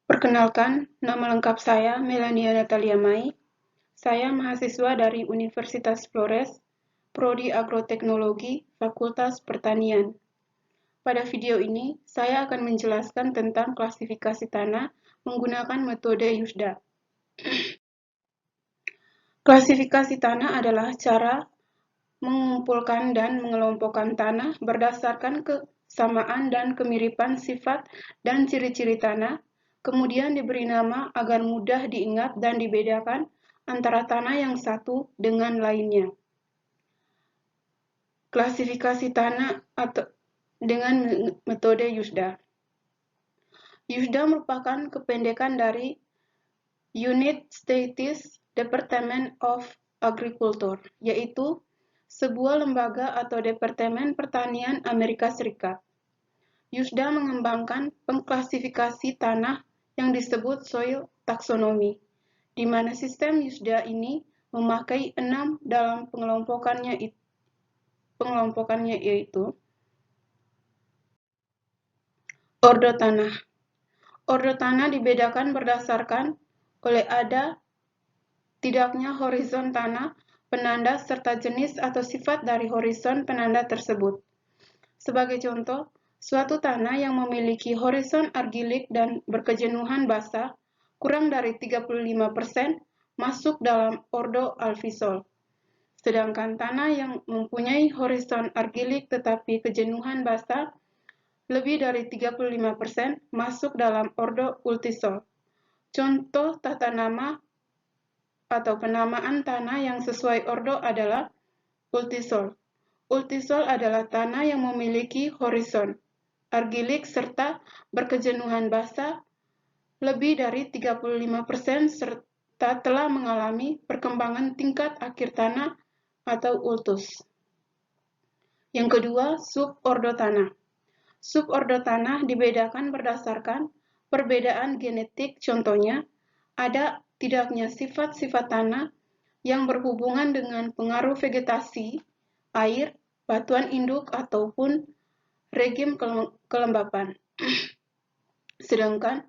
Perkenalkan, nama lengkap saya Melania Natalia Mai. Saya mahasiswa dari Universitas Flores, Prodi Agroteknologi, Fakultas Pertanian. Pada video ini, saya akan menjelaskan tentang klasifikasi tanah menggunakan metode USDA. Klasifikasi tanah adalah cara mengumpulkan dan mengelompokkan tanah berdasarkan kesamaan dan kemiripan sifat dan ciri-ciri tanah, kemudian diberi nama agar mudah diingat dan dibedakan antara tanah yang satu dengan lainnya. Klasifikasi tanah atau dengan metode USDA. USDA merupakan kependekan dari United States Department of Agriculture, yaitu sebuah lembaga atau Departemen Pertanian Amerika Serikat. USDA mengembangkan pengklasifikasi tanah yang disebut soil taxonomy, di mana sistem USDA ini memakai 6 dalam pengelompokannya yaitu ordo tanah. Ordo tanah dibedakan berdasarkan oleh ada tidaknya horizon tanah, penanda serta jenis atau sifat dari horizon penanda tersebut. Sebagai contoh, suatu tanah yang memiliki horizon argilik dan berkejenuhan basah kurang dari 35% masuk dalam ordo alfisol. Sedangkan tanah yang mempunyai horizon argilik tetapi kejenuhan basah lebih dari 35% masuk dalam ordo ultisol. Contoh tata nama atau penamaan tanah yang sesuai ordo adalah ultisol. Ultisol adalah tanah yang memiliki horizon argilik serta berkejenuhan basah lebih dari 35% serta telah mengalami perkembangan tingkat akhir tanah atau ultus. Yang kedua, subordo tanah. Subordo tanah dibedakan berdasarkan perbedaan genetik, contohnya ada tidaknya sifat-sifat tanah yang berhubungan dengan pengaruh vegetasi, air, batuan induk, ataupun regim kelembapan. Sedangkan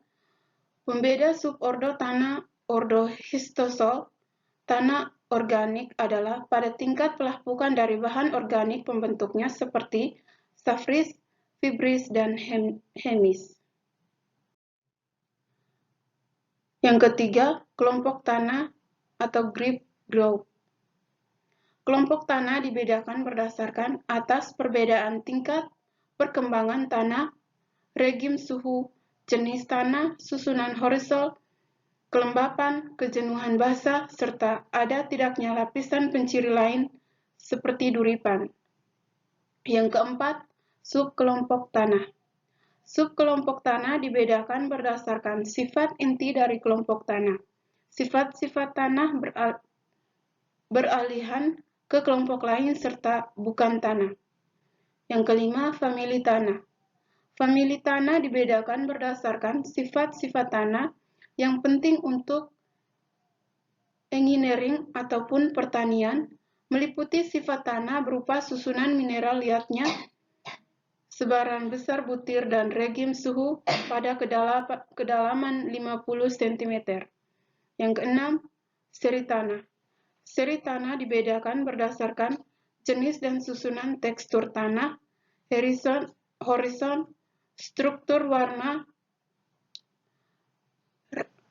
pembeda subordo tanah ordo histosol, tanah organik adalah pada tingkat pelapukan dari bahan organik pembentuknya seperti safris, fibris, dan hemis. Yang ketiga, kelompok tanah atau grip group. Kelompok tanah dibedakan berdasarkan atas perbedaan tingkat perkembangan tanah, regim suhu, jenis tanah, susunan horizon, kelembapan, kejenuhan basah, serta ada tidaknya lapisan penciri lain seperti duripan. Yang keempat, subkelompok tanah. Subkelompok tanah dibedakan berdasarkan sifat inti dari kelompok tanah. Sifat-sifat tanah beralihan ke kelompok lain serta bukan tanah. Yang kelima, famili tanah. Famili tanah dibedakan berdasarkan sifat-sifat tanah yang penting untuk engineering ataupun pertanian, meliputi sifat tanah berupa susunan mineral liatnya, sebaran besar butir dan regim suhu pada kedalaman 50 cm. Yang keenam, seri tanah. Seri tanah dibedakan berdasarkan jenis dan susunan tekstur tanah, horizon, struktur warna,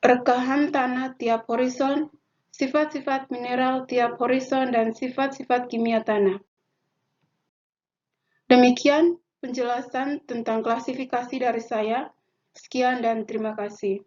rekahan tanah tiap horizon, sifat-sifat mineral tiap horizon, dan sifat-sifat kimia tanah. Demikian penjelasan tentang klasifikasi dari saya. Sekian dan terima kasih.